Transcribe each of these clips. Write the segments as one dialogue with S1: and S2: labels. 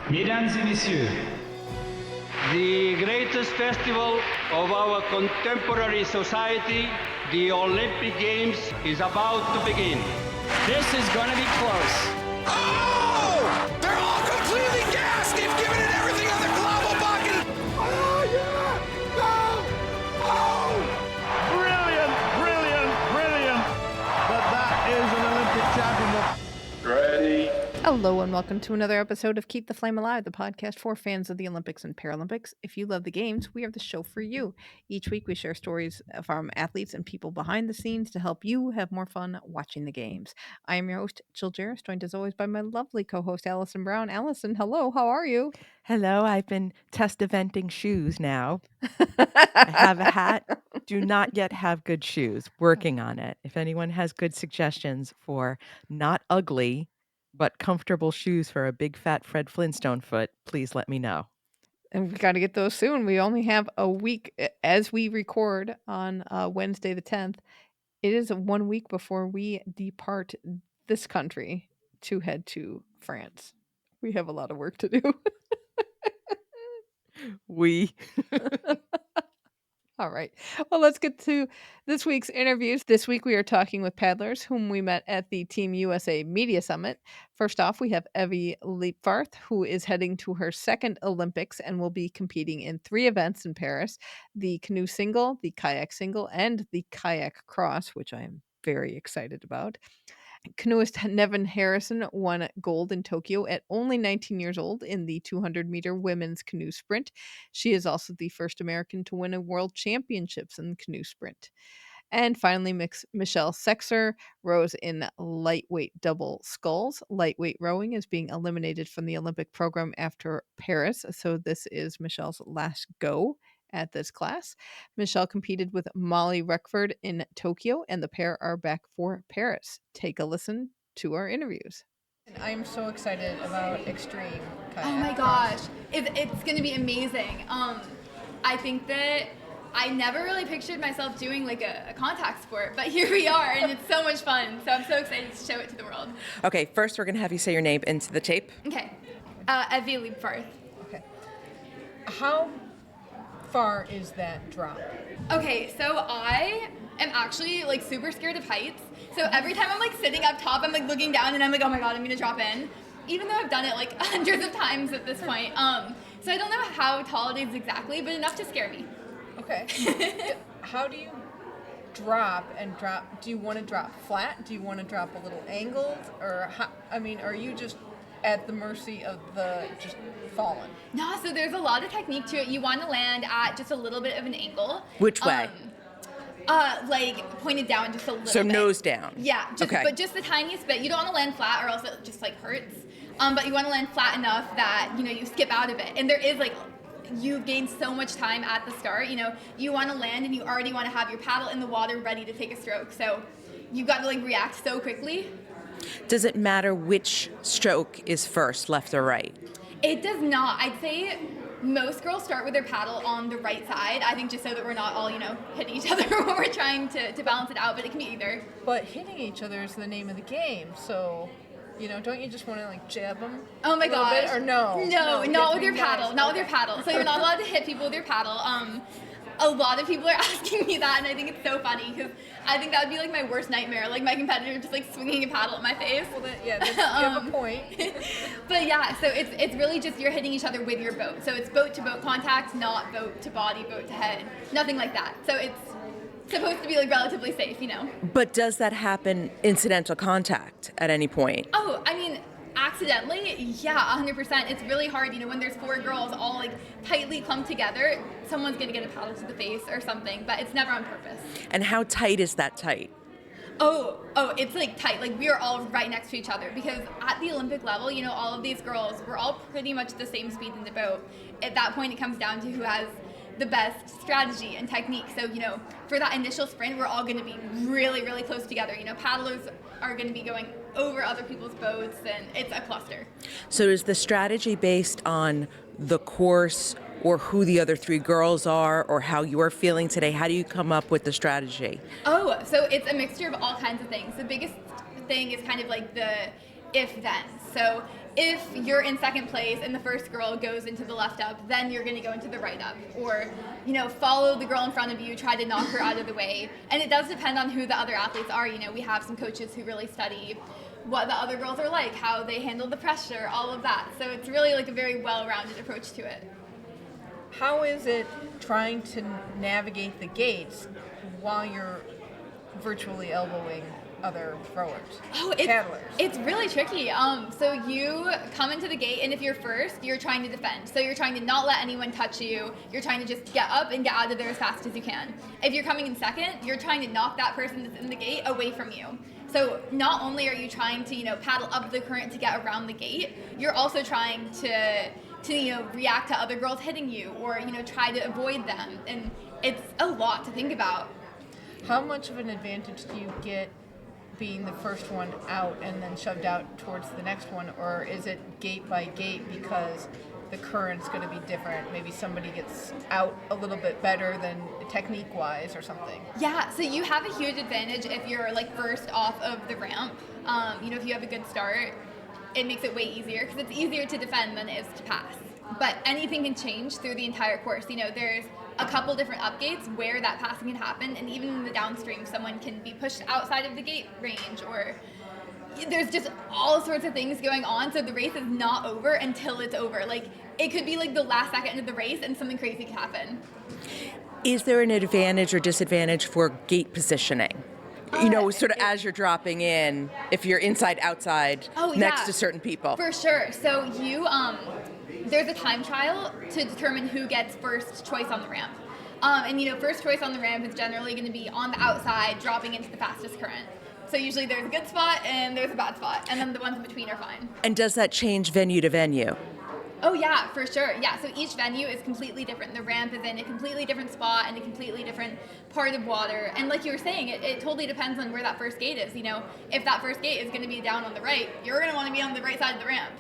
S1: Mesdames et messieurs, the greatest festival of our contemporary society, the Olympic Games, is about to begin.
S2: This is gonna be close.
S3: Oh! They're all completely gassed! They've given it everything on the global bucket! Oh, yeah! Go! Oh!
S4: Brilliant, brilliant, brilliant. But that is an Olympic championship.
S3: Ready?
S5: Hello and welcome to another episode of Keep the Flame Alive, the podcast for fans of the Olympics and Paralympics. If you love the games, we are the show for you. Each week we share stories from athletes and people behind the scenes to help you have more fun watching the games. I am your host, Jill Jarris, joined as always by my lovely co-host, Allison Brown. Allison, hello, how are you?
S6: Hello, I've been test eventing shoes now. I have a hat. Do not yet have good shoes. Working on it. If anyone has good suggestions for not ugly, but comfortable shoes for a big fat Fred Flintstone foot, please let me know.
S5: And we got to get those soon. We only have a week as we record on Wednesday the 10th. It is 1 week before we depart this country to head to France. We have a lot of work to do. All right. Well, let's get to this week's interviews. This week we are talking with paddlers whom we met at the Team USA Media Summit. First off, we have Evy Leibfarth, who is heading to her second Olympics and will be competing in 3 events in Paris: the canoe single, the kayak single, and the kayak cross, which I am very excited about. Canoeist Nevin Harrison won gold in Tokyo at only 19 years old in the 200-meter women's canoe sprint. She is also the first American to win a world championships in canoe sprint. And finally, Michelle Sachser rose in lightweight double sculls. Lightweight rowing is being eliminated from the Olympic program after Paris, so this is Michelle's last go at this class. Michelle competed with Molly Reckford in Tokyo, and the pair are back for Paris. Take a listen to our interviews. I'm so excited about extreme kayak.
S7: Oh my gosh, it's going to be amazing. I think that I never really pictured myself doing like a contact sport, but here we are, and it's so much fun. So I'm so excited to show it to the world.
S6: Okay, first we're going to have you say your name into the tape.
S7: Okay, Evy Leibfarth.
S5: Okay. How far is that drop?
S7: Okay, so I am actually like super scared of heights. So every time I'm like sitting up top, I'm like looking down and I'm like, oh my God, I'm gonna drop in. Even though I've done it like hundreds of times at this point. So I don't know how tall it is exactly, but enough to scare me.
S5: Okay. How do you drop? Do you want to drop flat? Do you want to drop a little angled? Or are you just at the mercy of the just falling?
S7: No, so there's a lot of technique to it. You want to land at just a little bit of an angle.
S6: Which way?
S7: Like pointed down just a little bit.
S6: So nose down.
S7: Yeah,
S6: okay.
S7: But just the tiniest bit. You don't want to land flat or else it just like hurts. But you want to land flat enough that, you skip out of it. And there is like, you've gained so much time at the start. You want to land and you already want to have your paddle in the water ready to take a stroke. So you've got to like react so quickly.
S6: Does it matter which stroke is first, left or right?
S7: It does not. I'd say most girls start with their paddle on the right side. I think just so that we're not all, hitting each other when we're trying to balance it out, but it can be either.
S5: But hitting each other is the name of the game, so, don't you just want to, like, jab them?
S7: Oh my gosh.
S5: Or no?
S7: No, not with your paddle. Not with your paddle. So you're not allowed to hit people with your paddle. A lot of people are asking me that, and I think it's so funny because I think that would be like my worst nightmare, like my competitor just like swinging a paddle at my face.
S5: Well, you have a point.
S7: But yeah, so it's really just you're hitting each other with your boat. So it's boat to boat contact, not boat to body, boat to head, nothing like that. So it's supposed to be like relatively safe,
S6: But does that happen incidental contact at any point?
S7: Oh, I mean, accidentally, yeah, 100%. It's really hard, when there's 4 girls all like tightly clumped together, someone's gonna get a paddle to the face or something, but it's never on purpose.
S6: And how tight is that tight?
S7: Oh, it's like tight. Like we are all right next to each other because at the Olympic level, all of these girls, we're all pretty much the same speed in the boat. At that point, it comes down to who has the best strategy and technique. So, for that initial sprint, we're all going to be really, really close together. Paddlers are going to be going over other people's boats, and it's a cluster.
S6: So is the strategy based on the course or who the other 3 girls are or how you're feeling today? How do you come up with the strategy?
S7: Oh, so it's a mixture of all kinds of things. The biggest thing is kind of like the if-then. So if you're in second place and the first girl goes into the left up, then you're going to go into the right up. Or, follow the girl in front of you, try to knock her out of the way. And it does depend on who the other athletes are. We have some coaches who really study what the other girls are like, how they handle the pressure, all of that. So it's really like a very well-rounded approach to it.
S5: How is it trying to navigate the gates while you're virtually elbowing other throwers, paddlers?
S7: It's really tricky. So you come into the gate, and if you're first, you're trying to defend. So you're trying to not let anyone touch you. You're trying to just get up and get out of there as fast as you can. If you're coming in second, you're trying to knock that person that's in the gate away from you. So not only are you trying to, paddle up the current to get around the gate, you're also trying to react to other girls hitting you or, try to avoid them. And it's a lot to think about.
S5: How much of an advantage do you get being the first one out and then shoved out towards the next one, or is it gate by gate because the current's going to be different? Maybe somebody gets out a little bit better than technique-wise or something.
S7: Yeah, so you have a huge advantage if you're like first off of the ramp. If you have a good start, it makes it way easier because it's easier to defend than it is to pass. But anything can change through the entire course. There's a couple different upgates where that passing can happen, and even in the downstream, someone can be pushed outside of the gate range, or there's just all sorts of things going on. So the race is not over until it's over. Like, it could be like the last second of the race and something crazy could happen.
S6: Is there an advantage or disadvantage for gate positioning? Sort of as you're dropping in, if you're inside, outside, next to certain people.
S7: For sure. So there's a time trial to determine who gets first choice on the ramp. First choice on the ramp is generally going to be on the outside, dropping into the fastest current. So usually there's a good spot and there's a bad spot, and then the ones in between are fine.
S6: And does that change venue to venue?
S7: Oh yeah, for sure. Yeah, so each venue is completely different. The ramp is in a completely different spot and a completely different part of water. And like you were saying, it totally depends on where that first gate is. If that first gate is going to be down on the right, you're going to want to be on the right side of the ramp.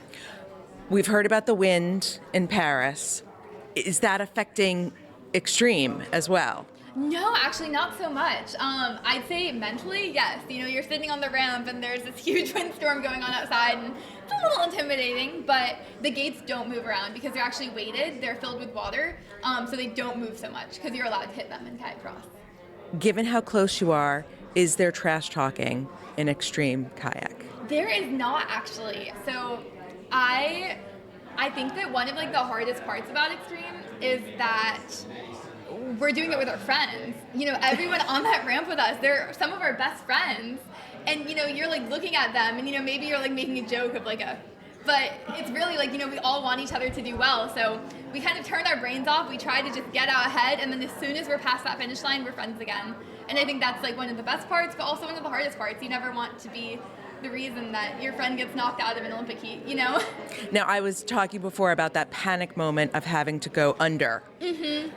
S6: We've heard about the wind in Paris. Is that affecting extreme as well?
S7: No, actually not so much. I'd say mentally, yes. You're sitting on the ramp and there's this huge windstorm going on outside, and it's a little intimidating, but the gates don't move around because they're actually weighted. They're filled with water, so they don't move so much because you're allowed to hit them in kayak cross.
S6: Given how close you are, is there trash talking in extreme kayak?
S7: There is not, actually. So I think that one of the hardest parts about extreme is that we're doing it with our friends. Everyone on that ramp with us, they're some of our best friends. And, you're looking at them and, maybe you're making a joke of but it's really we all want each other to do well. So we kind of turn our brains off. We try to just get out ahead. And then as soon as we're past that finish line, we're friends again. And I think that's one of the best parts, but also one of the hardest parts. You never want to be the reason that your friend gets knocked out of an Olympic heat,
S6: Now, I was talking before about that panic moment of having to go under. Mm-hmm.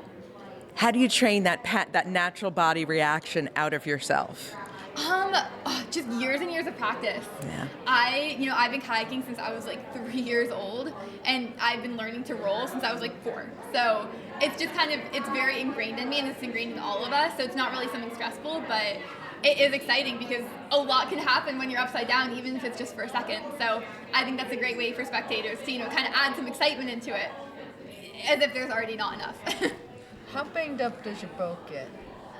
S6: How do you train that natural body reaction out of yourself?
S7: Just years and years of practice.
S6: Yeah.
S7: I've been kayaking since I was 3 years old, and I've been learning to roll since I was 4. So it's just it's very ingrained in me, and it's ingrained in all of us. So it's not really something stressful, but it is exciting because a lot can happen when you're upside down, even if it's just for a second. So I think that's a great way for spectators to, kind of add some excitement into it, as if there's already not enough.
S5: How banged up does your boat get?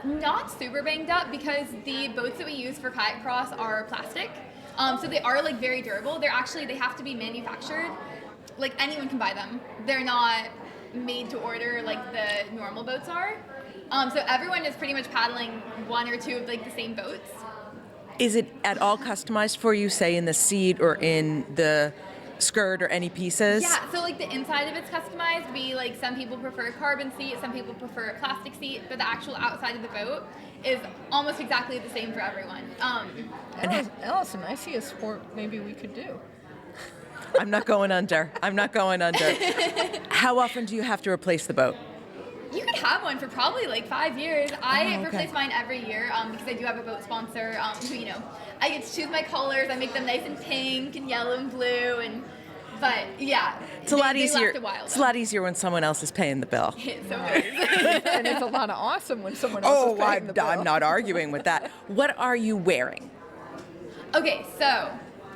S7: Not super banged up because the boats that we use for kayak cross are plastic. So they are very durable. They have to be manufactured. Anyone can buy them. They're not made to order like the normal boats are. So everyone is pretty much paddling one or two of the same boats.
S6: Is it at all customized for you, say in the seat or in the skirt or any pieces?
S7: Yeah, so the inside of it's customized. Some people prefer a carbon seat, some people prefer a plastic seat, but the actual outside of the boat is almost exactly the same for everyone.
S5: Allison, I see a sport maybe we could do.
S6: I'm not going under. How often do you have to replace the boat?
S7: You could have one for probably 5 years. I replace mine every year because I do have a boat sponsor who, I get to choose my colors. I make them nice and pink and yellow and blue. But yeah,
S6: it's a lot easier.
S7: Last a while,
S6: it's a lot easier when someone else is paying the bill.
S7: It so is.
S5: And it's a lot of awesome when someone else is paying the bill.
S6: I'm not arguing with that. What are you wearing?
S7: Okay, so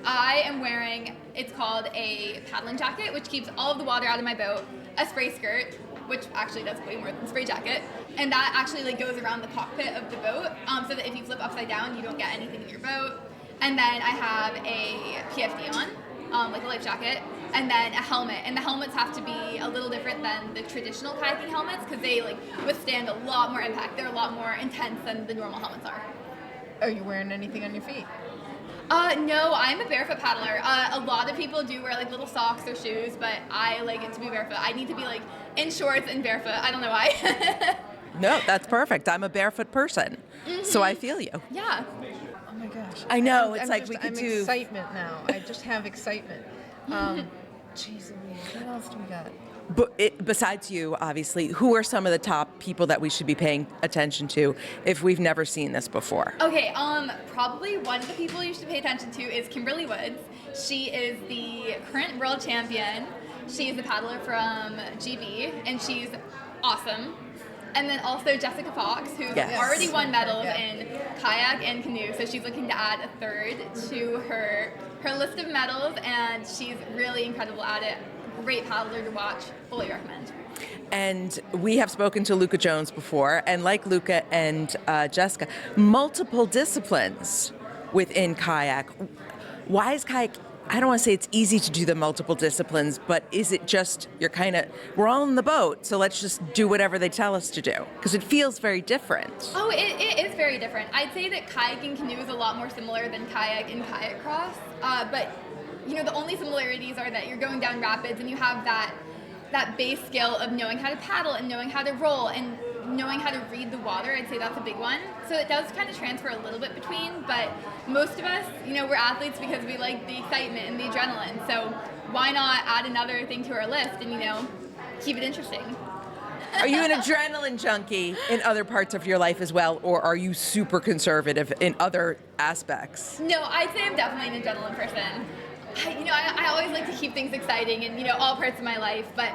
S7: I am wearing It's called a paddling jacket, which keeps all of the water out of my boat, a spray skirt, which actually does way more than spray jacket, and that actually like goes around the cockpit of the boat, so that if you flip upside down, you don't get anything in your boat. And then I have a PFD on, like a life jacket, and then a helmet. And the helmets have to be a little different than the traditional kayaking helmets because they like withstand a lot more impact. They're a lot more intense than the normal helmets are.
S5: Are you wearing anything on your feet?
S7: No, I'm a barefoot paddler. A lot of people do wear like little socks or shoes, but I like it to be barefoot. I need to be like in shorts and barefoot. I don't know why.
S8: No, that's perfect. I'm a barefoot person, so I feel you.
S7: Yeah.
S5: Oh my gosh.
S8: I know,
S5: I'm
S8: it's like
S5: just,
S8: we could
S5: I'm
S8: do-
S5: excitement now. I just have excitement. Jeez Louise, what else do we got?
S8: But besides you, obviously, who are some of the top people that we should be paying attention to if we've never seen this before?
S7: Okay, probably one of the people you should pay attention to is Kimberly Woods. She is the current world champion. She is a paddler from GB, and she's awesome. And then also Jessica Fox, who's
S8: Yes.
S7: already won medals in kayak and canoe, so she's looking to add a third to her list of medals, and she's really incredible at it. Great paddler to watch. Fully recommend.
S8: And we have spoken to Luca Jones before, and like Luca and Jessica, multiple disciplines within kayak. Why is kayak, I don't want to say it's easy to do the multiple disciplines, but is it just, we're all in the boat, so let's just do whatever they tell us to do? Because it feels very different.
S7: Oh, it is very different. I'd say that kayak and canoe is a lot more similar than kayak and kayak cross, but the only similarities are that you're going down rapids and you have that base skill of knowing how to paddle and knowing how to roll and knowing how to read the water. I'd say that's a big one. So it does kind of transfer a little bit between, but most of us, we're athletes because we like the excitement and the adrenaline. So why not add another thing to our list and, keep it interesting?
S8: Are you an adrenaline junkie in other parts of your life as well, or are you super conservative in other aspects?
S7: No, I'd say I'm definitely an adrenaline person. I always like to keep things exciting in, all parts of my life. But,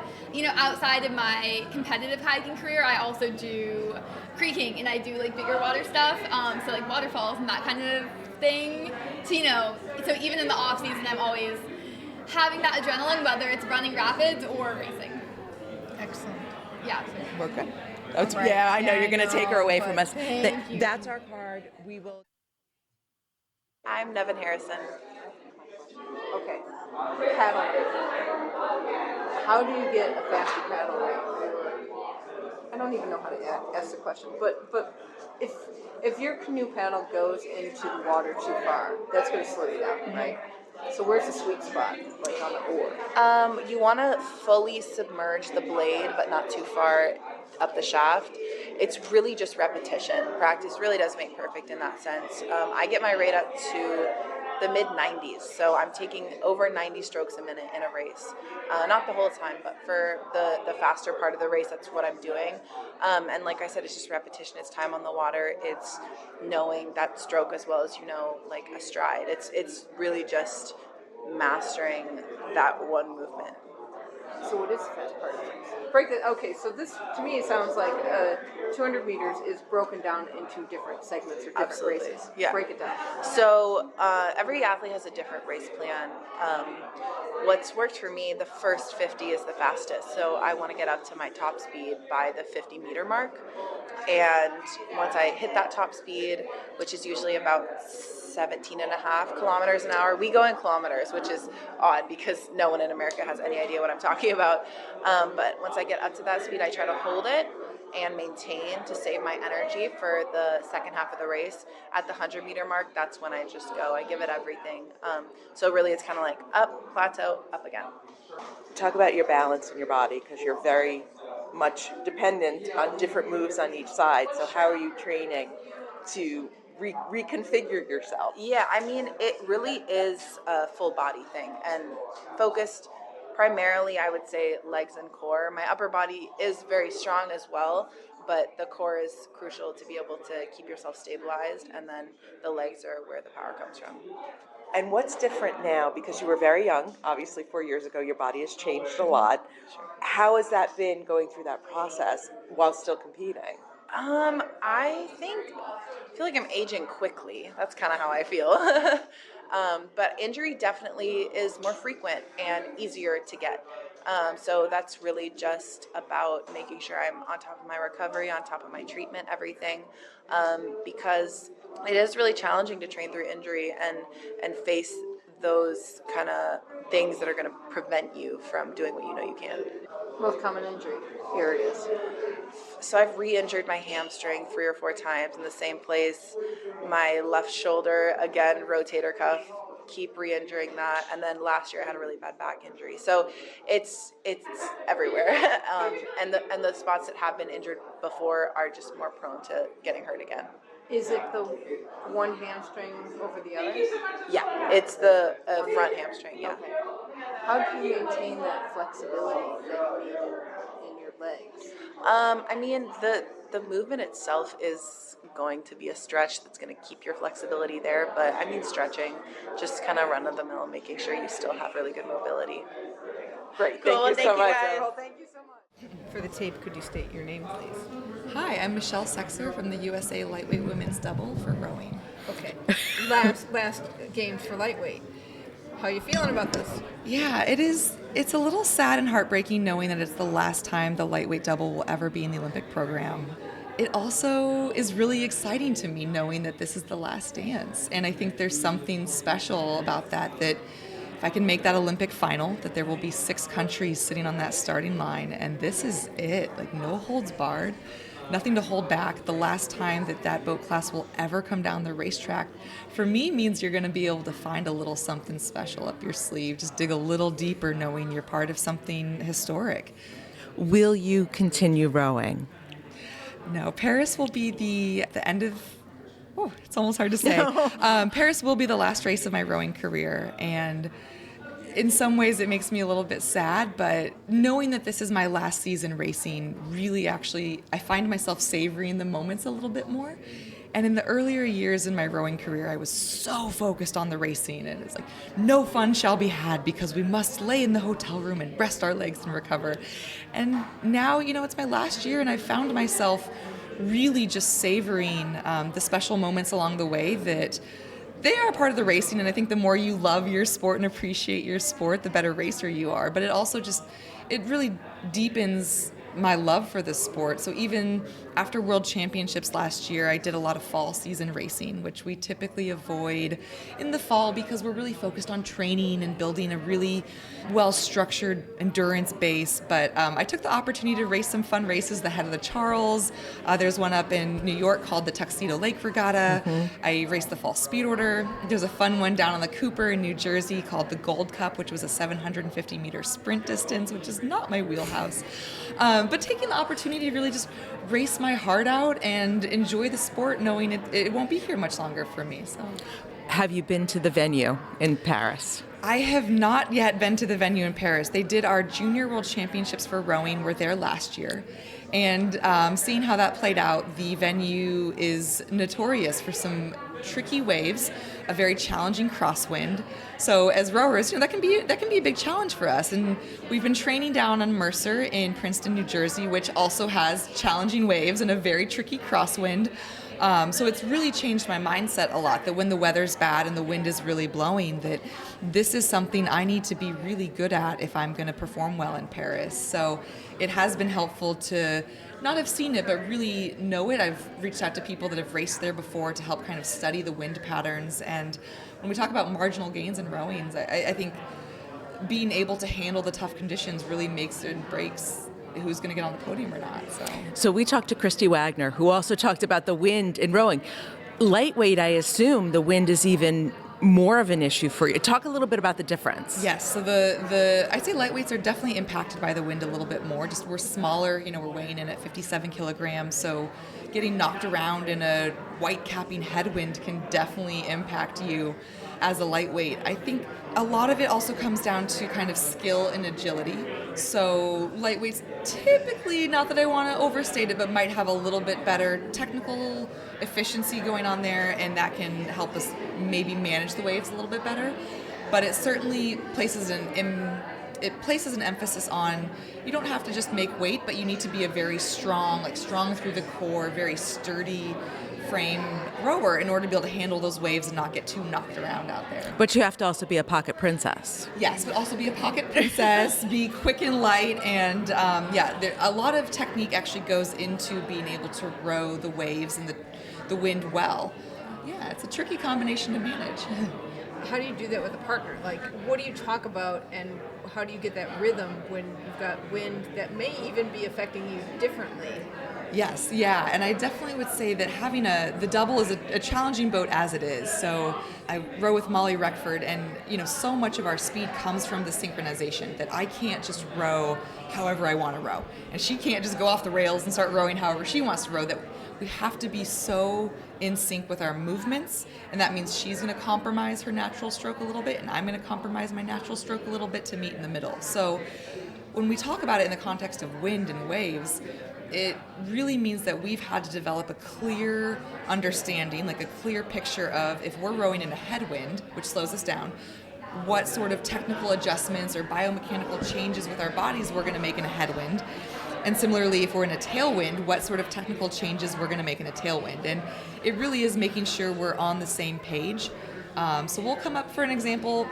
S7: outside of my competitive hiking career, I also do creeking and I do like bigger water stuff. So like waterfalls and that kind of thing. So, so even in the off season, I'm always having that adrenaline, whether it's running rapids or racing.
S5: Excellent.
S7: Yeah.
S8: We're good.
S5: Right.
S8: Yeah, I know
S5: Yeah,
S8: you're going to take her away from us.
S5: Thank you.
S8: That's our card. We will.
S9: I'm Nevin Harrison.
S10: Okay, paddle rate. How do you get a faster paddle rate? I don't even know how to ask the question, but if your canoe paddle goes into the water too far, that's going to slow you down, right? So where's the sweet spot, like on the oar?
S9: You want to fully submerge the blade, but not too far up the shaft. It's really just repetition. Practice really does make perfect in that sense. I get my rate up to the mid-90s, so I'm taking over 90 strokes a minute in a race. Not the whole time, but for the faster part of the race, that's what I'm doing. And like I said, it's just repetition. It's time on the water. It's knowing that stroke as well as like a stride. It's really just mastering that one movement.
S10: So what is the fast part of the race? Break that. Okay, so this to me it sounds like 200 meters is broken down into different segments or different
S9: Absolutely.
S10: races.
S9: Yeah.
S10: Break it down.
S9: So every athlete has a different race plan. What's worked for me, the first 50 is the fastest. So I want to get up to my top speed by the 50 meter mark. And once I hit that top speed, which is usually about 17.5 kilometers an hour. We go in kilometers, which is odd because no one in America has any idea what I'm talking about. But once I get up to that speed, I try to hold it and maintain to save my energy for the second half of the race. At the 100 meter mark, that's when I just go. I give it everything. So really it's kind of like up, plateau, up again.
S11: Talk about your balance in your body because you're very much dependent on different moves on each side. So how are you training to reconfigure yourself?
S9: Yeah, I mean, it really is a full body thing and focused primarily, I would say, legs and core. My upper body is very strong as well, but the core is crucial to be able to keep yourself stabilized, and then the legs are where the power comes from.
S11: And what's different now? Because you were very young, obviously 4 years ago, your body has changed a lot.
S9: Sure.
S11: How has that been going through that process while still competing?
S9: I feel like I'm aging quickly. That's kind of how I feel. But injury definitely is more frequent and easier to get. So that's really just about making sure I'm on top of my recovery, on top of my treatment, everything, because it is really challenging to train through injury and face those kind of things that are going to prevent you from doing what you know you can.
S10: Most common injury areas.
S9: So I've re-injured my hamstring 3 or 4 times in the same place. My left shoulder, again, rotator cuff, keep re-injuring that. And then last year I had a really bad back injury. So it's everywhere. And the spots that have been injured before are just more prone to getting hurt again.
S10: Is it the one hamstring over the other?
S9: Yeah, it's the front hamstring, yeah.
S10: Okay. How do you maintain that flexibility that you need in your legs?
S9: I mean, the movement itself is going to be a stretch that's going to keep your flexibility there, but I mean stretching, just kind of run of the mill, making sure you still have really good mobility.
S10: Great,
S9: Cool,
S10: thank you so much.
S9: Thank you so much.
S5: For the tape, could you state your name, please?
S12: Hi, I'm Michelle Sachser from the USA Lightweight Women's Double for rowing.
S5: Okay. Last games for lightweight. How are you feeling about this?
S12: Yeah, it's a little sad and heartbreaking knowing that it's the last time the lightweight double will ever be in the Olympic program. It also is really exciting to me knowing that this is the last dance. And I think there's something special about that if I can make that Olympic final, that there will be 6 countries sitting on that starting line, and this is it, like no holds barred, nothing to hold back. The last time that boat class will ever come down the racetrack, for me, means you're going to be able to find a little something special up your sleeve, just dig a little deeper knowing you're part of something historic.
S8: Will you continue rowing?
S12: No, Paris will be the end of, it's almost hard to say. No. Paris will be the last race of my rowing career, and in some ways it makes me a little bit sad, but knowing that this is my last season racing, really actually, I find myself savoring the moments a little bit more. And in the earlier years in my rowing career, I was so focused on the racing, and it's like, no fun shall be had because we must lay in the hotel room and rest our legs and recover. And now, it's my last year, and I found myself really just savoring the special moments along the way that they are a part of the racing. And I think the more you love your sport and appreciate your sport, the better racer you are. But it also it really deepens my love for this sport. So even after World Championships last year, I did a lot of fall season racing, which we typically avoid in the fall because we're really focused on training and building a really well-structured endurance base. But I took the opportunity to race some fun races, the Head of the Charles. There's one up in New York called the Tuxedo Lake Regatta. Mm-hmm. I raced the Fall Speed Order. There's a fun one down on the Cooper in New Jersey called the Gold Cup, which was a 750-meter sprint distance, which is not my wheelhouse. But taking the opportunity to really just race my heart out and enjoy the sport, knowing it won't be here much longer for me. So,
S8: have you been to the venue in Paris?
S12: I have not yet been to the venue in Paris. They did our Junior World Championships for rowing. Were there last year. And seeing how that played out, the venue is notorious for some tricky waves, a very challenging crosswind. So as rowers, that can be a big challenge for us. And we've been training down on Mercer in Princeton, New Jersey, which also has challenging waves and a very tricky crosswind. So it's really changed my mindset a lot, that when the weather's bad and the wind is really blowing, that this is something I need to be really good at if I'm going to perform well in Paris. So it has been helpful to not have seen it, but really know it. I've reached out to people that have raced there before to help kind of study the wind patterns. And when we talk about marginal gains in rowings, I think being able to handle the tough conditions really makes and breaks who's going to get on the podium or not.
S8: So we talked to Christy Wagner, who also talked about the wind in rowing. Lightweight, I assume the wind is even more of an issue for you. Talk a little bit about the difference.
S12: Yes, so I'd say lightweights are definitely impacted by the wind a little bit more. Just we're smaller, we're weighing in at 57 kilograms, so getting knocked around in a white capping headwind can definitely impact you as a lightweight. I think a lot of it also comes down to kind of skill and agility. So lightweights typically, not that I want to overstate it, but might have a little bit better technical efficiency going on there, and that can help us maybe manage the waves a little bit better. But it certainly places an emphasis on, you don't have to just make weight, but you need to be a very strong through the core, very sturdy, frame rower in order to be able to handle those waves and not get too knocked around out there.
S8: But you have to also be a pocket princess.
S12: Yes, but also be a pocket princess, be quick and light, and a lot of technique actually goes into being able to row the waves and the wind well. Yeah, it's a tricky combination to manage.
S10: How do you do that with a partner? Like, what do you talk about, and how do you get that rhythm when you've got wind that may even be affecting you differently?
S12: Yes, yeah, and I definitely would say that having the double is a challenging boat as it is. So I row with Molly Reckford, and so much of our speed comes from the synchronization that I can't just row however I want to row, and she can't just go off the rails and start rowing however she wants to row. That we have to be so in sync with our movements, and that means she's going to compromise her natural stroke a little bit, and I'm going to compromise my natural stroke a little bit to meet in the middle. So when we talk about it in the context of wind and waves, it really means that we've had to develop a clear understanding, like a clear picture of if we're rowing in a headwind, which slows us down, what sort of technical adjustments or biomechanical changes with our bodies we're going to make in a headwind. And similarly, if we're in a tailwind, what sort of technical changes we're going to make in a tailwind. And it really is making sure we're on the same page. So we'll come up for an example.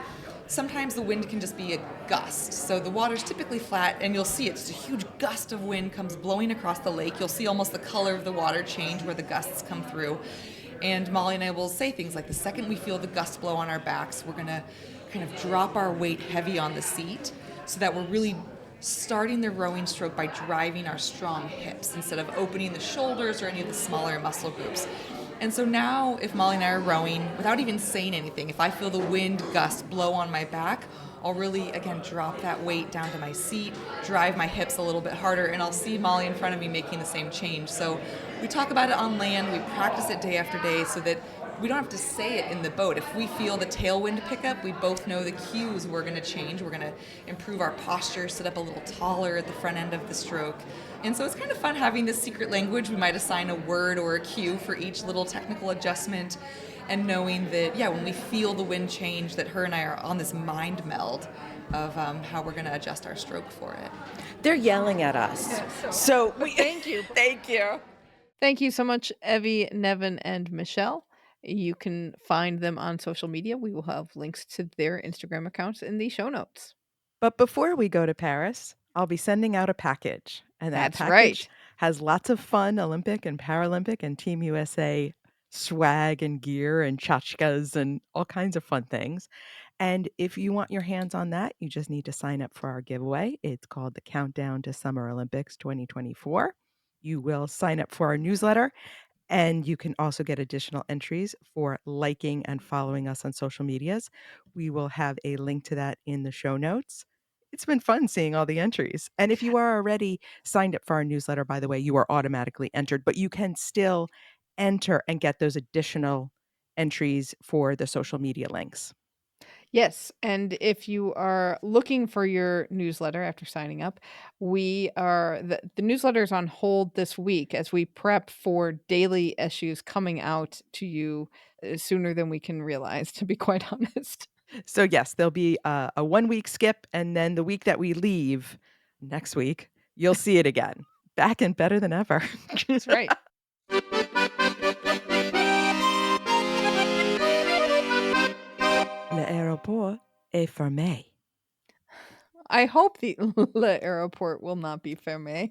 S12: Sometimes the wind can just be a gust. So the water's typically flat, and you'll see it's a huge gust of wind comes blowing across the lake. You'll see almost the color of the water change where the gusts come through. And Molly and I will say things like, the second we feel the gust blow on our backs, we're going to kind of drop our weight heavy on the seat so that we're really starting the rowing stroke by driving our strong hips instead of opening the shoulders or any of the smaller muscle groups. And so now if Molly and I are rowing, without even saying anything, if I feel the wind gust blow on my back, I'll really, again, drop that weight down to my seat, drive my hips a little bit harder, and I'll see Molly in front of me making the same change. So we talk about it on land, we practice it day after day so that we don't have to say it in the boat. If we feel the tailwind pick up, we both know the cues we're going to change. We're going to improve our posture, sit up a little taller at the front end of the stroke. And so it's kind of fun having this secret language. We might assign a word or a cue for each little technical adjustment, and knowing that, when we feel the wind change, that her and I are on this mind meld of how we're going to adjust our stroke for it.
S8: They're yelling at us. So
S10: thank you.
S8: Thank you.
S5: Thank you so much, Evy, Nevin, and Michelle. You can find them on social media. We will have links to their Instagram accounts in the show notes.
S6: But before we go to Paris, I'll be sending out a package. And that
S5: That's
S6: package
S5: right.
S6: has lots of fun Olympic and Paralympic and Team USA swag and gear and tchotchkes and all kinds of fun things. And if you want your hands on that, you just need to sign up for our giveaway. It's called the Countdown to Summer Olympics 2024. You will sign up for our newsletter, and you can also get additional entries for liking and following us on social medias. We will have a link to that in the show notes. It's been fun seeing all the entries. And if you are already signed up for our newsletter, by the way, you are automatically entered, but you can still enter and get those additional entries for the social media links.
S5: Yes, and if you are looking for your newsletter after signing up, the newsletter is on hold this week as we prep for daily issues coming out to you sooner than we can realize, to be quite honest.
S6: So yes, there'll be a 1 week skip, and then the week that we leave next week, you'll see it again. Back and better than ever.
S5: That's right.
S6: L'aéroport est fermé.
S5: I hope the airport will not be fermé.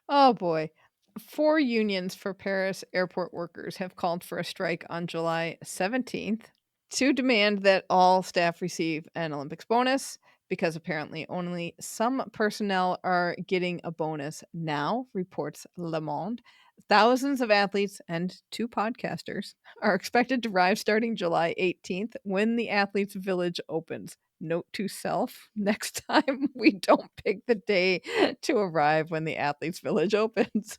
S5: Oh boy. 4 unions for Paris airport workers have called for a strike on July 17th to demand that all staff receive an Olympics bonus, because apparently only some personnel are getting a bonus now, reports Le Monde. Thousands of athletes and 2 podcasters are expected to arrive starting July 18th when the Athletes Village opens. Note to self, next time we don't pick the day to arrive when the Athletes Village opens.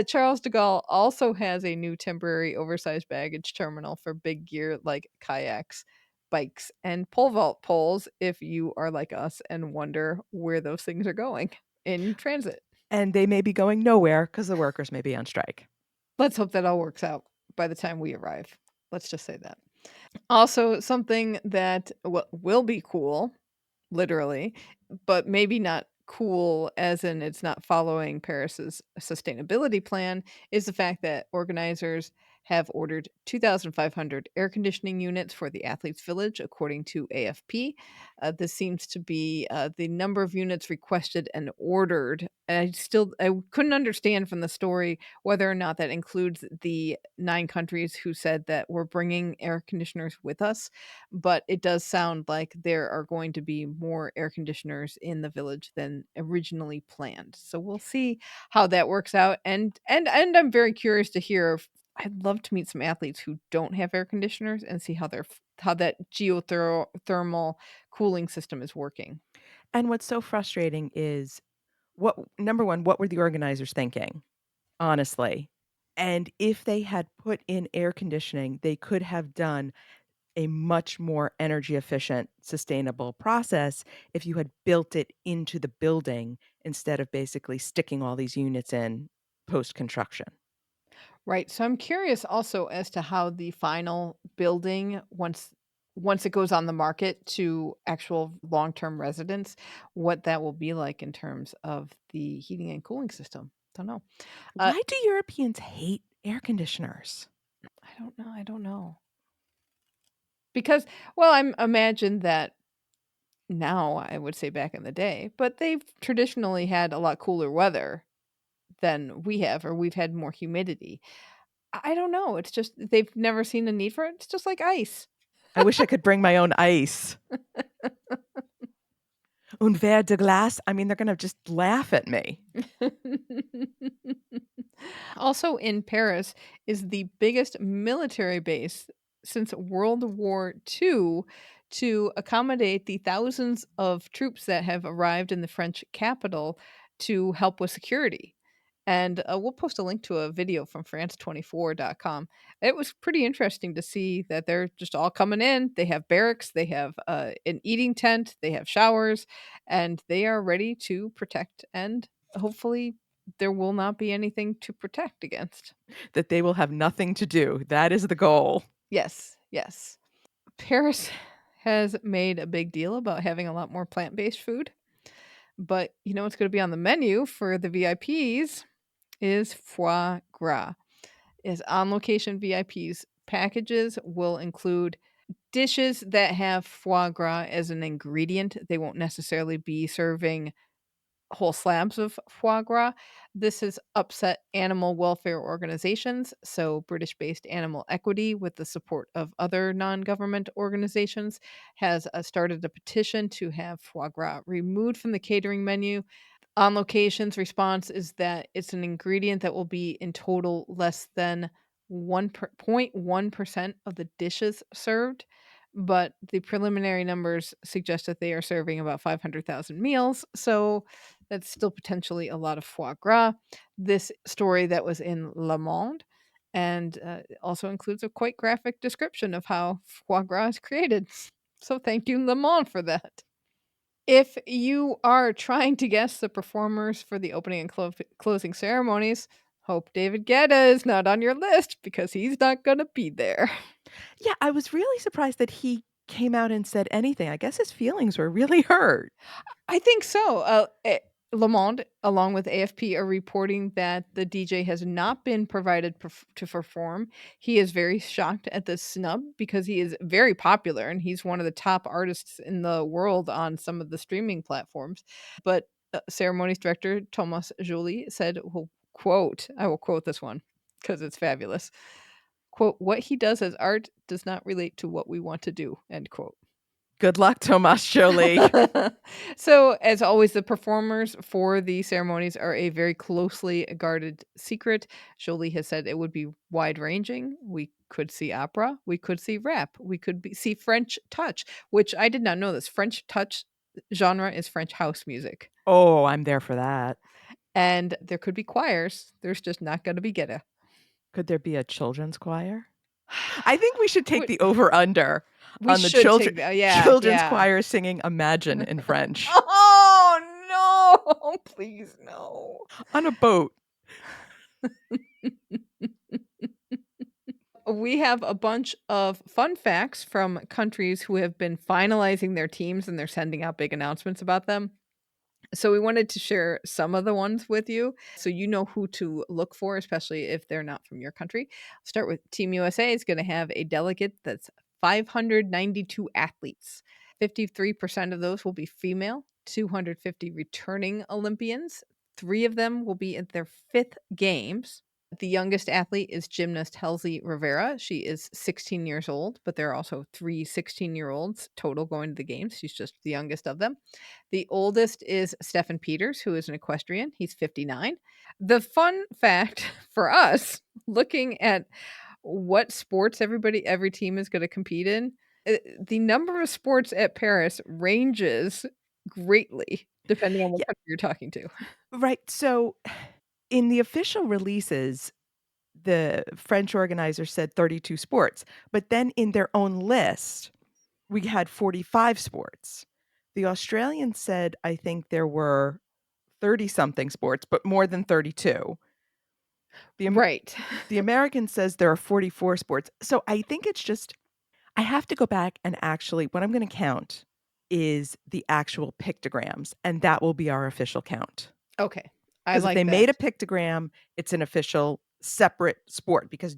S5: Charles de Gaulle also has a new temporary oversized baggage terminal for big gear like kayaks, bikes, and pole vault poles if you are like us and wonder where those things are going in transit.
S6: And they may be going nowhere because the workers may be on strike.
S5: Let's hope that all works out by the time we arrive. Let's just say that. Also, something that will be cool, literally, but maybe not cool as in it's not following Paris's sustainability plan, is the fact that organizers have ordered 2,500 air conditioning units for the athletes' village, according to AFP. This seems to be the number of units requested and ordered. And I couldn't understand from the story whether or not that includes the 9 countries who said that we're bringing air conditioners with us, but it does sound like there are going to be more air conditioners in the village than originally planned. So we'll see how that works out. And I'm very curious to hear. I'd love to meet some athletes who don't have air conditioners and see how how that geothermal cooling system is working.
S6: And what's so frustrating is number one, what were the organizers thinking? Honestly. And if they had put in air conditioning, they could have done a much more energy efficient, sustainable process if you had built it into the building instead of basically sticking all these units in post construction.
S5: Right. So I'm curious also as to how the final building, once it goes on the market to actual long-term residents, what that will be like in terms of the heating and cooling system. Don't know.
S6: Why do Europeans hate air conditioners?
S5: I don't know. Because, well, I'm imagine that now, I would say back in the day, but they've traditionally had a lot cooler weather than we have, or we've had more humidity. I don't know. It's just they've never seen a need for it. It's just like ice.
S6: I wish I could bring my own ice. Un verre de glace. I mean, they're going to just laugh at me.
S5: Also in Paris is the biggest military base since World War II to accommodate the thousands of troops that have arrived in the French capital to help with security. And we'll post a link to a video from France24.com. It was pretty interesting to see that they're just all coming in. They have barracks, they have an eating tent, they have showers, and they are ready to protect. And hopefully, there will not be anything to protect against.
S6: That they will have nothing to do. That is the goal.
S5: Yes, yes. Paris has made a big deal about having a lot more plant-based food. But you know what's going to be on the menu for the VIPs is foie gras. Is on location VIPs packages will include dishes that have foie gras as an ingredient. They won't necessarily be serving whole slabs of foie gras. This has upset animal welfare organizations. So, British based Animal Equity, with the support of other non government organizations, has started a petition to have foie gras removed from the catering menu. On Location's response is that it's an ingredient that will be in total less than 1.1% of the dishes served, but the preliminary numbers suggest that they are serving about 500,000 meals, so that's still potentially a lot of foie gras. This story that was in Le Monde and also includes a quite graphic description of how foie gras is created. So thank you, Le Monde, for that. If you are trying to guess the performers for the opening and closing ceremonies, hope David Guetta is not on your list because he's not going to be there.
S6: Yeah, I was really surprised that he came out and said anything. I guess his feelings were really hurt.
S5: I think so. Le Monde, along with AFP, are reporting that the DJ has not been provided to perform. He is very shocked at the snub because he is very popular and he's one of the top artists in the world on some of the streaming platforms. But ceremonies director Thomas Joly said, well, quote, I will quote this one because it's fabulous. Quote, what he does as art does not relate to what we want to do, end quote.
S6: Good luck, Thomas Joly.
S5: So, as always, the performers for the ceremonies are a very closely guarded secret. Joly has said it would be wide-ranging. We could see opera. We could see rap. We could see French touch, which I did not know this. French touch genre is French house music.
S6: Oh, I'm there for that.
S5: And there could be choirs. There's just not going to be Guetta.
S6: Could there be a children's choir? I think we should take the over-under on the children's choir singing Imagine in French.
S5: Oh, no. Please, no.
S6: On a boat.
S5: We have a bunch of fun facts from countries who have been finalizing their teams and they're sending out big announcements about them. So we wanted to share some of the ones with you so you know who to look for, especially if they're not from your country. I'll start with Team USA is going to have a delegate that's 592 athletes. 53% of those will be female, 250 returning Olympians. 3 of them will be at their 5th games. The youngest athlete is gymnast Helzy Rivera. She is 16 years old, but there are also 3 16-year-olds total going to the games. She's just the youngest of them. The oldest is Stefan Peters, who is an equestrian. He's 59. The fun fact for us, looking at what sports every team is going to compete in, the number of sports at Paris ranges greatly depending on what
S6: Yeah.
S5: country you're talking to.
S6: Right. So in the official releases, the French organizer said 32 sports, but then in their own list, we had 45 sports. The Australians said, I think there were 30 something sports, but more than 32.
S5: Right.
S6: The American says there are 44 sports. So I think it's just, I have to go back and actually, what I'm going to count is the actual pictograms, and that will be our official count.
S5: Okay. I
S6: Because if
S5: like
S6: they
S5: that.
S6: made a pictogram, it's an official separate sport. Because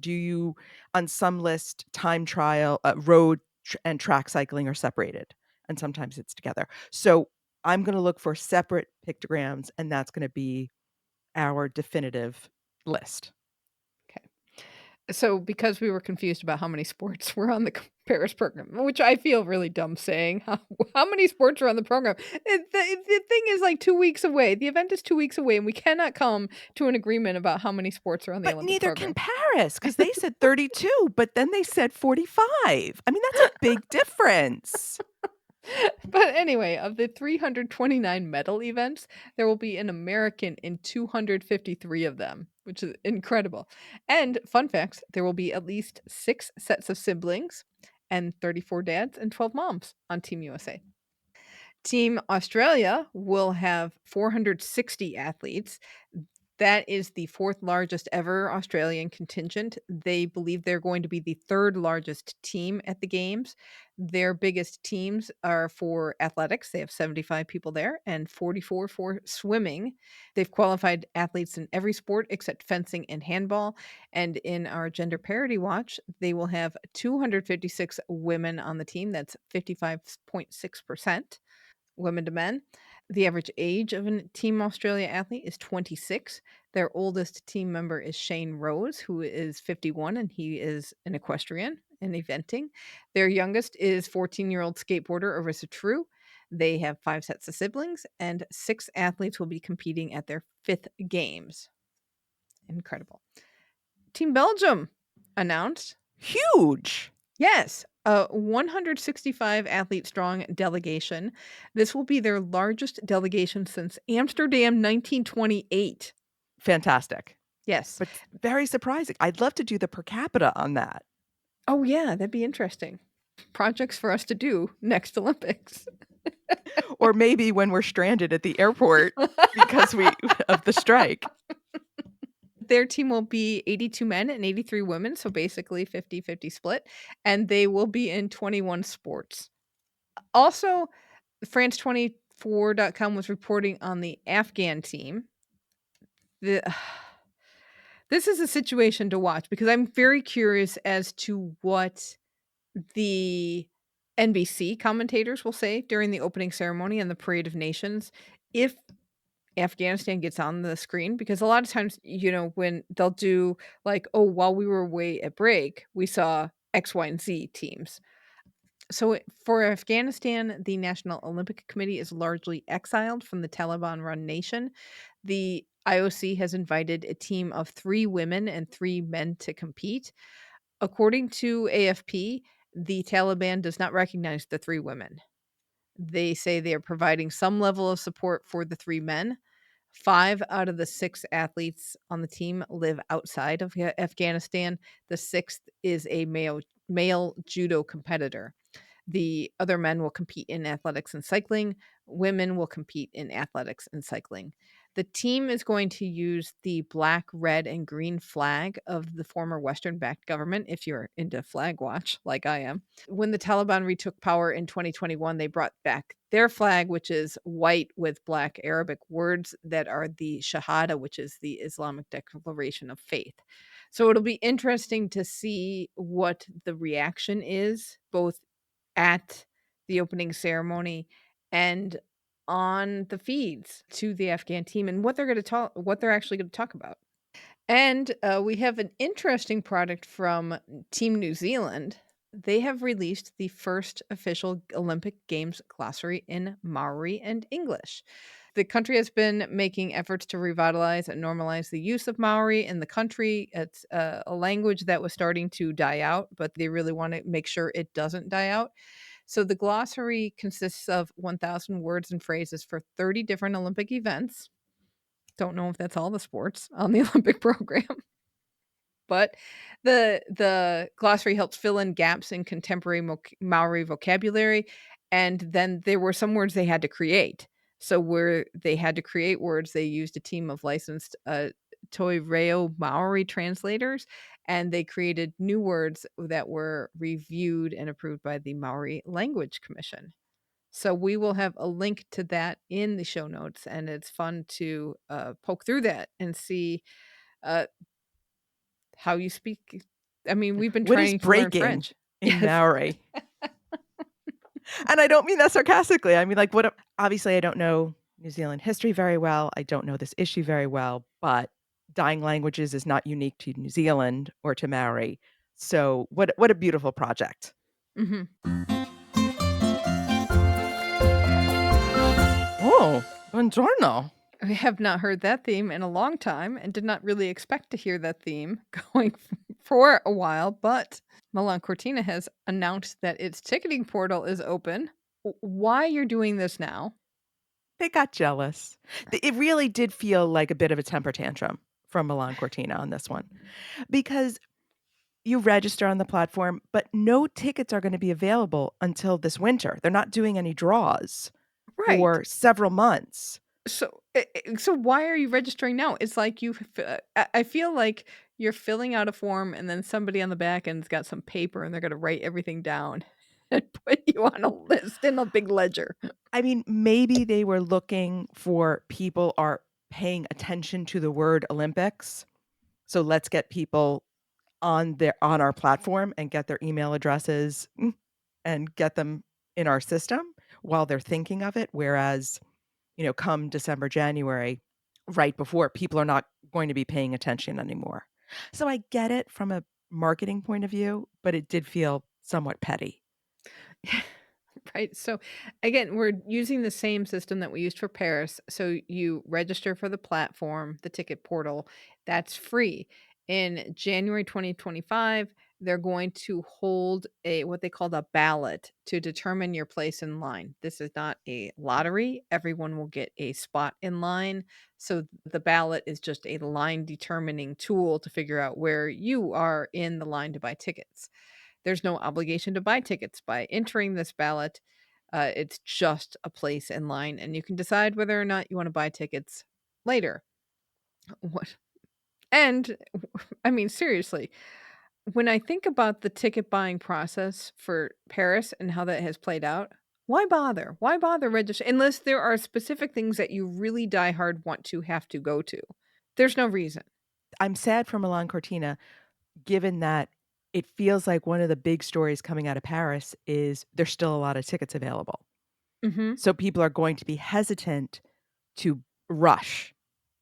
S6: on some list, time trial, road and track cycling are separated, and sometimes it's together. So I'm going to look for separate pictograms, and that's going to be our definitive list.
S5: So because we were confused about how many sports were on the Paris program, which I feel really dumb saying, how many sports are on the program? The thing is like 2 weeks away. The event is 2 weeks away, and we cannot come to an agreement about how many sports are on the
S6: But
S5: Olympic
S6: neither
S5: program.
S6: can Paris, because they said 32, but then they said 45. I mean, that's a big difference.
S5: But anyway, of the 329 medal events, there will be an American in 253 of them, which is incredible. And fun facts, there will be at least 6 sets of siblings and 34 dads and 12 moms on Team USA. Team Australia will have 460 athletes. That is the 4th largest ever Australian contingent. They believe they're going to be the 3rd largest team at the games. Their biggest teams are for athletics. They have 75 people there and 44 for swimming. They've qualified athletes in every sport except fencing and handball. And in our gender parity watch, they will have 256 women on the team. That's 55.6%. Women to men. The average age of a Team Australia athlete is 26. Their oldest team member is Shane Rose, who is 51, and he is an equestrian and eventing. Their youngest is 14-year-old skateboarder Arissa True. They have 5 sets of siblings, and 6 athletes will be competing at their 5th games. Incredible. Team Belgium announced.
S6: Huge.
S5: Yes, a 165 athlete strong delegation. This will be their largest delegation since Amsterdam 1928.
S6: Fantastic.
S5: Yes.
S6: But very surprising. I'd love to do the per capita on that.
S5: Oh, yeah, that'd be interesting. Projects for us to do next Olympics.
S6: Or maybe when we're stranded at the airport because of the strike.
S5: Their team will be 82 men and 83 women, so basically 50-50 split, and they will be in 21 sports. Also, France24.com was reporting on the Afghan team. This is a situation to watch because I'm very curious as to what the NBC commentators will say during the opening ceremony and the Parade of Nations if Afghanistan gets on the screen, because a lot of times, when they'll do like, oh, while we were away at break, we saw X, Y, and Z teams. So for Afghanistan, the National Olympic Committee is largely exiled from the Taliban-run nation. The IOC has invited a team of 3 women and 3 men to compete. According to AFP, the Taliban does not recognize the 3 women. They say they are providing some level of support for the 3 men. 5 out of the 6 athletes on the team live outside of Afghanistan. The 6th is a male judo competitor. The other men will compete in athletics and cycling. Women will compete in athletics and cycling. The team is going to use the black, red, and green flag of the former Western backed government, if you're into flag watch like I am. When the Taliban retook power in 2021, they brought back their flag, which is white with black Arabic words that are the Shahada, which is the Islamic declaration of faith. So it'll be interesting to see what the reaction is, both at the opening ceremony and on the feeds to the Afghan team, and what they're actually going to talk about. And we have an interesting product from Team New Zealand. They have released the first official Olympic Games glossary in Maori and English. The country has been making efforts to revitalize and normalize the use of Maori in the country. It's a language that was starting to die out, but they really want to make sure it doesn't die out. So the glossary consists of 1,000 words and phrases for 30 different Olympic events. Don't know if that's all the sports on the Olympic program. But the glossary helps fill in gaps in contemporary Maori vocabulary, and then there were some words they had to create. So where they had to create words, they used a team of licensed Toi Reo Maori translators, and they created new words that were reviewed and approved by the Maori Language Commission. So we will have a link to that in the show notes, and it's fun to poke through that and see uh, how you speak. I mean, we've been
S6: What is
S5: trying to learn
S6: breaking
S5: French.
S6: in
S5: Yes.
S6: Maori? And I don't mean that sarcastically. I mean, like, obviously, I don't know New Zealand history very well. I don't know this issue very well, but dying languages is not unique to New Zealand or to Maori. So what a beautiful project.
S5: Mhm.
S6: Oh, buongiorno.
S5: I have not heard that theme in a long time and did not really expect to hear that theme going for a while, but Milan-Cortina has announced that its ticketing portal is open. Why you're doing this now?
S6: They got jealous. It really did feel like a bit of a temper tantrum from Milan-Cortina on this one, because you register on the platform, but no tickets are gonna be available until this winter. They're not doing any draws
S5: Right.
S6: for several months.
S5: So why are you registering now? It's like I feel like you're filling out a form and then somebody on the back end's got some paper and they're gonna write everything down and put you on a list in a big ledger.
S6: I mean, maybe they were looking for people are paying attention to the word Olympics. So let's get people on our platform and get their email addresses and get them in our system while they're thinking of it. Whereas, come December, January, right before, people are not going to be paying attention anymore. So I get it from a marketing point of view, but it did feel somewhat petty.
S5: Right. So again, we're using the same system that we used for Paris. So you register for the platform, the ticket portal, that's free. In January 2025, they're going to hold what they call a ballot to determine your place in line. This is not a lottery. Everyone will get a spot in line. So the ballot is just a line determining tool to figure out where you are in the line to buy tickets. There's no obligation to buy tickets by entering this ballot. It's just a place in line, and you can decide whether or not you want to buy tickets later. What? And I mean, seriously, when I think about the ticket buying process for Paris and how that has played out, why bother? Why bother registering unless there are specific things that you really die hard want to have to go to? There's no reason.
S6: I'm sad for Milan-Cortina, given that it feels like one of the big stories coming out of Paris is there's still a lot of tickets available.
S5: Mhm.
S6: So people are going to be hesitant to rush,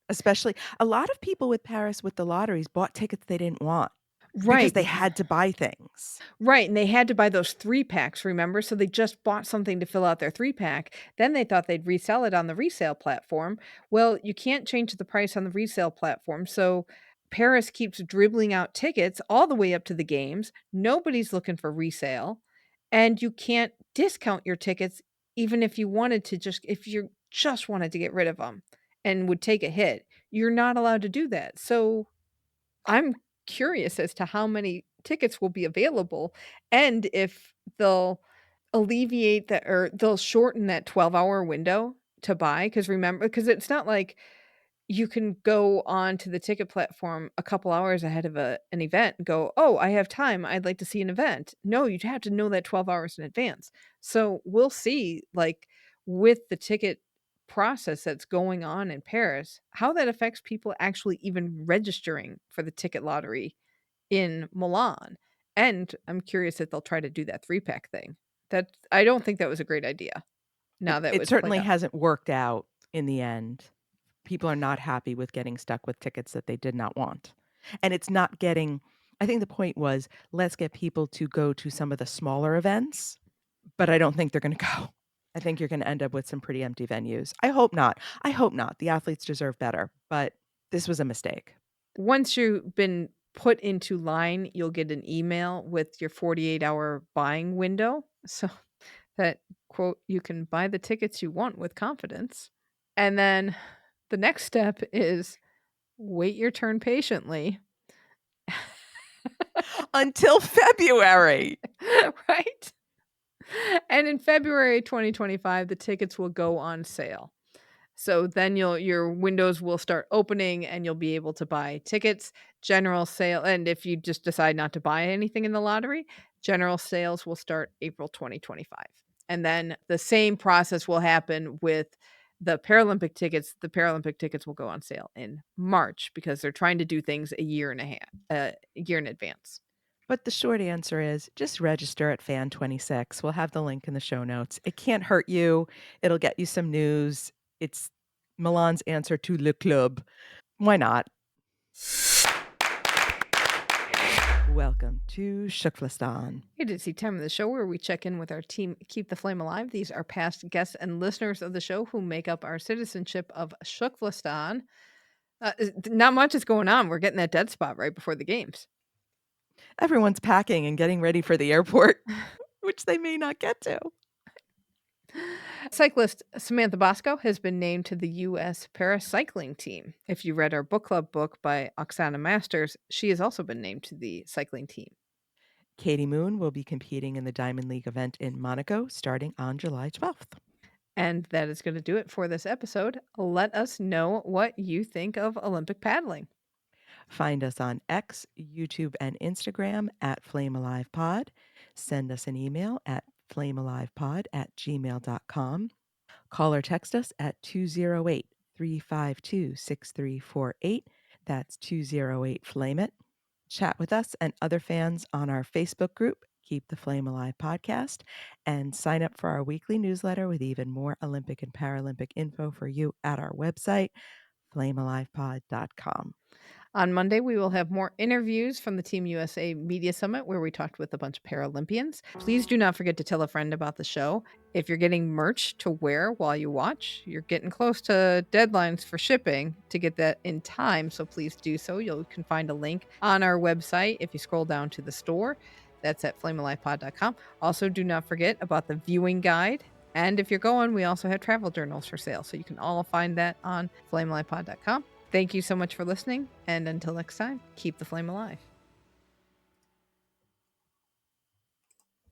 S6: especially a lot of people with Paris with the lotteries bought tickets they didn't want because
S5: Right.
S6: they had to buy things.
S5: Right, and they had to buy those 3-packs, remember? So they just bought something to fill out their 3-pack. Then they thought they'd resell it on the resale platform. Well, you can't change the price on the resale platform, so Paris keeps dribbling out tickets all the way up to the games. Nobody's looking for resale, and you can't discount your tickets even if you wanted to if you just wanted to get rid of them and would take a hit. You're not allowed to do that. So I'm curious as to how many tickets will be available and if they'll alleviate that, or they'll shorten that 12-hour window to buy. Because it's not like you can go on to the ticket platform a couple hours ahead of an event and go, oh, I have time. I'd like to see an event. No, you'd have to know that 12 hours in advance. So we'll see, like, with the ticket process that's going on in Paris, how that affects people actually even registering for the ticket lottery in Milan. And I'm curious if they'll try to do that 3-pack thing. That I don't think that was a great idea. Now that
S6: It
S5: was
S6: certainly
S5: played out.
S6: hasn't worked out in the end. People are not happy with getting stuck with tickets that they did not want. And it's not getting, I think the point was, let's get people to go to some of the smaller events, but I don't think they're going to go. I think you're going to end up with some pretty empty venues. I hope not. I hope not. The athletes deserve better, but this was a mistake.
S5: Once you've been put into line, you'll get an email with your 48-hour buying window. So that, quote, you can buy the tickets you want with confidence. And then the next step is wait your turn patiently.
S6: Until February.
S5: Right? And in February 2025, the tickets will go on sale. So then your windows will start opening and you'll be able to buy tickets, general sale. And if you just decide not to buy anything in the lottery, general sales will start April 2025. And then the same process will happen with the Paralympic tickets. The Paralympic tickets will go on sale in March because they're trying to do things a year in advance.
S6: But the short answer is just register at Fan26. We'll have the link in the show notes. It can't hurt you. It'll get you some news. It's Milan's answer to Le Club. Why not? Welcome to WWII.
S5: It is the time of the show where we check in with our team, Keep the Flame Alive. These are past guests and listeners of the show who make up our citizenship of WWII. Not much is going on. We're getting that dead spot right before the games.
S6: Everyone's packing and getting ready for the airport, which they may not get to.
S5: Cyclist Samantha Bosco has been named to the U.S. Paracycling team. If you read our book club book by Oksana Masters, she has also been named to the cycling team.
S6: Katie Moon will be competing in the Diamond League event in Monaco starting on July 12th.
S5: And that is going to do it for this episode. Let us know what you think of Olympic paddling.
S6: Find us on X, YouTube, and Instagram at FlameAlivePod. Send us an email at flamealivepod@gmail.com. Call or text us at 208-352-6348. That's 208-FLAME-IT. Chat with us and other fans on our Facebook group, Keep the Flame Alive Podcast, and sign up for our weekly newsletter with even more Olympic and Paralympic info for you at our website, flamealivepod.com.
S5: On Monday, we will have more interviews from the Team USA Media Summit, where we talked with a bunch of Paralympians. Please do not forget to tell a friend about the show. If you're getting merch to wear while you watch, you're getting close to deadlines for shipping to get that in time, so please do so. You can find a link on our website if you scroll down to the store. That's at flamealivepod.com. Also, do not forget about the viewing guide. And if you're going, we also have travel journals for sale, so you can all find that on flamealivepod.com. Thank you so much for listening, and until next time, keep the flame alive.